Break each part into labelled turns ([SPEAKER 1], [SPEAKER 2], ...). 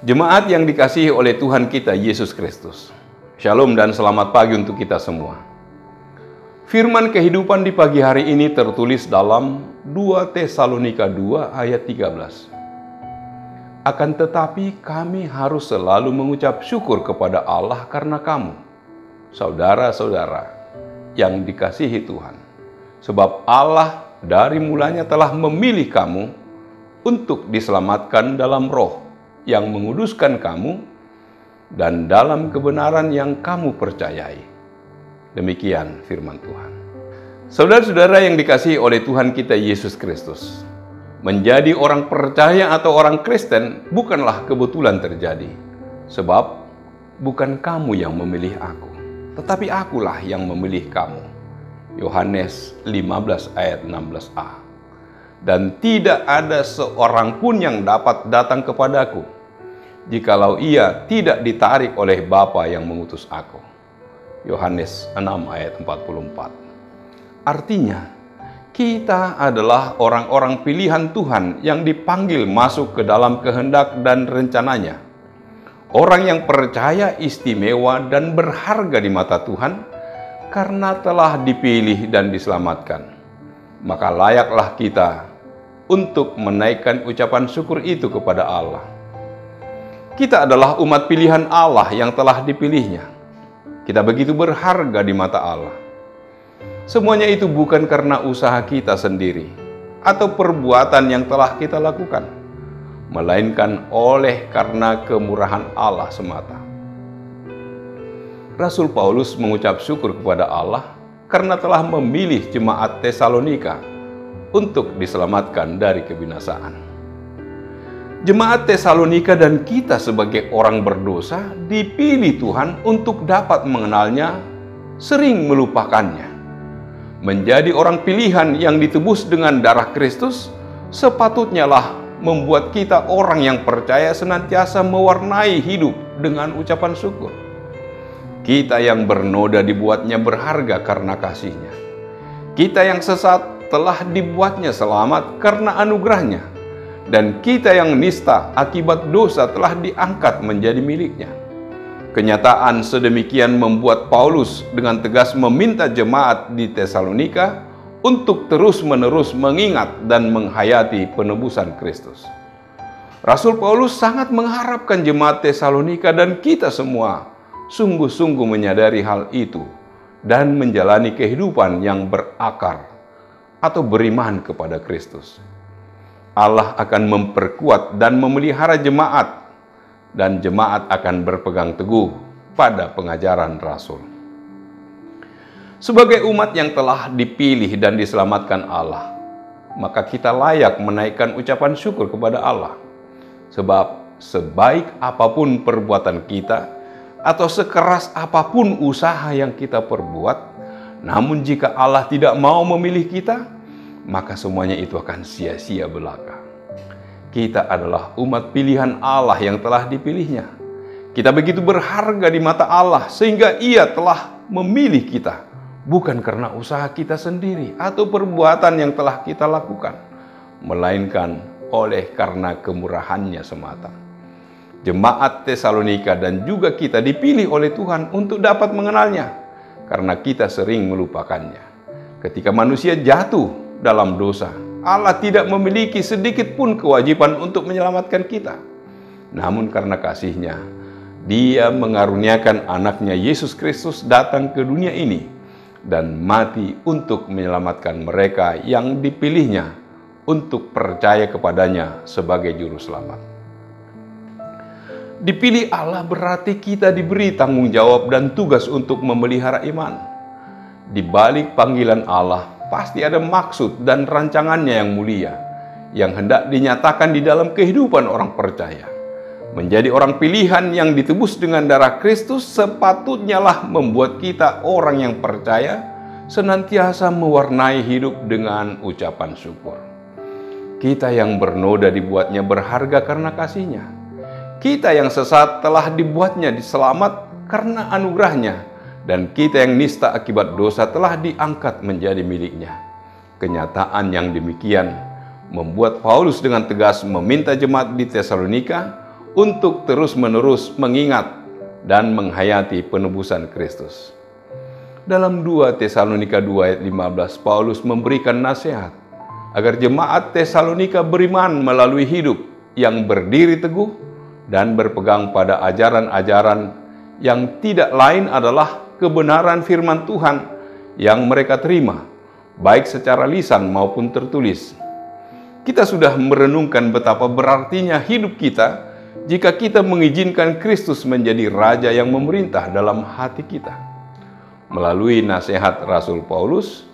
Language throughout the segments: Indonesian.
[SPEAKER 1] Jemaat yang dikasihi oleh Tuhan kita Yesus Kristus. Shalom dan selamat pagi untuk kita semua. Firman kehidupan di pagi hari ini tertulis dalam 2 Tesalonika 2 ayat 13. Akan tetapi kami harus selalu mengucap syukur kepada Allah karena kamu, saudara-saudara yang dikasihi Tuhan. Sebab Allah dari mulanya telah memilih kamu untuk diselamatkan dalam roh yang menguduskan kamu dan dalam kebenaran yang kamu percayai. Demikian firman Tuhan. Saudara-saudara yang dikasihi oleh Tuhan kita Yesus Kristus, menjadi orang percaya atau orang Kristen bukanlah kebetulan terjadi. Sebab bukan kamu yang memilih aku, tetapi akulah yang memilih kamu. Yohanes 15 ayat 16a. Dan tidak ada seorang pun yang dapat datang kepadaku, jikalau ia tidak ditarik oleh Bapa yang mengutus aku. Yohanes 6 ayat 44. Artinya, kita adalah orang-orang pilihan Tuhan yang dipanggil masuk ke dalam kehendak dan rencananya. Orang yang percaya istimewa dan berharga di mata Tuhan karena telah dipilih dan diselamatkan. Maka layaklah kita untuk menaikkan ucapan syukur itu kepada Allah. Kita adalah umat pilihan Allah yang telah dipilihnya. Kita begitu berharga di mata Allah. Semuanya itu bukan karena usaha kita sendiri atau perbuatan yang telah kita lakukan, melainkan oleh karena kemurahan Allah semata. Rasul Paulus mengucap syukur kepada Allah karena telah memilih jemaat Tesalonika untuk diselamatkan dari kebinasaan. Jemaat Tesalonika dan kita sebagai orang berdosa dipilih Tuhan untuk dapat mengenalnya, sering melupakannya. Menjadi orang pilihan yang ditebus dengan darah Kristus, sepatutnya lah membuat kita orang yang percaya senantiasa mewarnai hidup dengan ucapan syukur. Kita yang bernoda dibuatnya berharga karena kasih-Nya. Kita yang sesat telah dibuatnya selamat karena anugerah-Nya, dan kita yang nista akibat dosa telah diangkat menjadi milik-Nya. Kenyataan sedemikian membuat Paulus dengan tegas meminta jemaat di Tesalonika untuk terus-menerus mengingat dan menghayati penebusan Kristus. Rasul Paulus sangat mengharapkan jemaat Tesalonika dan kita semua sungguh-sungguh menyadari hal itu dan menjalani kehidupan yang berakar atau beriman kepada Kristus. Allah akan memperkuat dan memelihara jemaat, dan jemaat akan berpegang teguh pada pengajaran Rasul. Sebagai umat yang telah dipilih dan diselamatkan Allah, maka kita layak menaikkan ucapan syukur kepada Allah. Sebab sebaik apapun perbuatan kita, atau sekeras apapun usaha yang kita perbuat, namun jika Allah tidak mau memilih kita, maka semuanya itu akan sia-sia belaka. Kita adalah umat pilihan Allah yang telah dipilihnya. Kita begitu berharga di mata Allah sehingga Ia telah memilih kita, bukan karena usaha kita sendiri atau perbuatan yang telah kita lakukan, melainkan oleh karena kemurahan-Nya semata. Jemaat Tesalonika dan juga kita dipilih oleh Tuhan untuk dapat mengenalnya, karena kita sering melupakannya. Ketika manusia jatuh dalam dosa, Allah tidak memiliki sedikit pun kewajiban untuk menyelamatkan kita. Namun karena kasih-Nya, Dia mengaruniakan anaknya Yesus Kristus datang ke dunia ini dan mati untuk menyelamatkan mereka yang dipilihnya untuk percaya kepadanya sebagai juru selamat. Dipilih Allah berarti kita diberi tanggung jawab dan tugas untuk memelihara iman. Di balik panggilan Allah, pasti ada maksud dan rancangannya yang mulia, yang hendak dinyatakan di dalam kehidupan orang percaya. Menjadi orang pilihan yang ditebus dengan darah Kristus sepatutnya lah membuat kita orang yang percaya senantiasa mewarnai hidup dengan ucapan syukur. Kita yang bernoda dibuatnya berharga karena kasih-Nya. Kita yang sesat telah dibuatnya diselamat karena anugerah-Nya, dan kita yang nista akibat dosa telah diangkat menjadi milik-Nya. Kenyataan yang demikian membuat Paulus dengan tegas meminta jemaat di Tesalonika untuk terus-menerus mengingat dan menghayati penebusan Kristus. Dalam 2 Tesalonika 2 ayat 15, Paulus memberikan nasihat agar jemaat Tesalonika beriman melalui hidup yang berdiri teguh dan berpegang pada ajaran-ajaran yang tidak lain adalah kebenaran firman Tuhan yang mereka terima, baik secara lisan maupun tertulis. Kita sudah merenungkan betapa berartinya hidup kita jika kita mengizinkan Kristus menjadi Raja yang memerintah dalam hati kita. Melalui nasihat Rasul Paulus,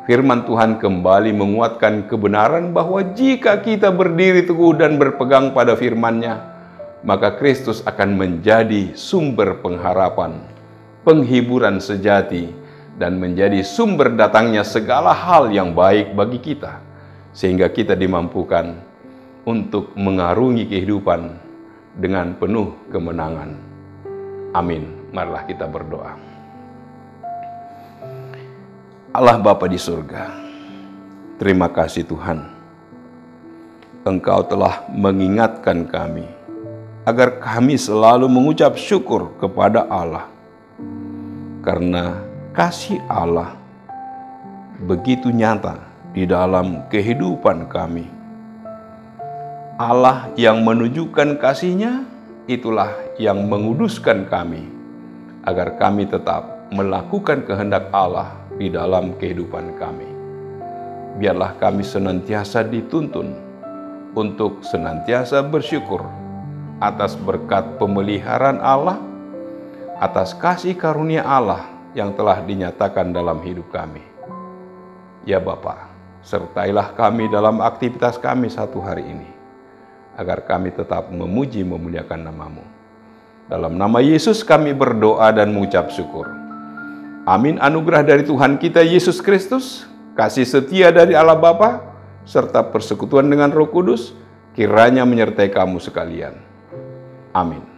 [SPEAKER 1] firman Tuhan kembali menguatkan kebenaran bahwa jika kita berdiri teguh dan berpegang pada firman-Nya, maka Kristus akan menjadi sumber pengharapan, penghiburan sejati, dan menjadi sumber datangnya segala hal yang baik bagi kita, sehingga kita dimampukan untuk mengarungi kehidupan dengan penuh kemenangan. Amin. Marilah kita berdoa. Allah Bapa di surga, terima kasih Tuhan. Engkau telah mengingatkan kami agar kami selalu mengucap syukur kepada Allah, karena kasih Allah begitu nyata di dalam kehidupan kami. Allah yang menunjukkan kasih-Nya, itulah yang menguduskan kami, agar kami tetap melakukan kehendak Allah di dalam kehidupan kami. Biarlah kami senantiasa dituntun untuk senantiasa bersyukur atas berkat pemeliharaan Allah, atas kasih karunia Allah yang telah dinyatakan dalam hidup kami. Ya Bapa, sertailah kami dalam aktivitas kami satu hari ini, agar kami tetap memuji memuliakan nama-Mu. Dalam nama Yesus kami berdoa dan mengucap syukur. Amin. Anugerah dari Tuhan kita Yesus Kristus, kasih setia dari Allah Bapa, serta persekutuan dengan Roh Kudus, kiranya menyertai kamu sekalian. Amin.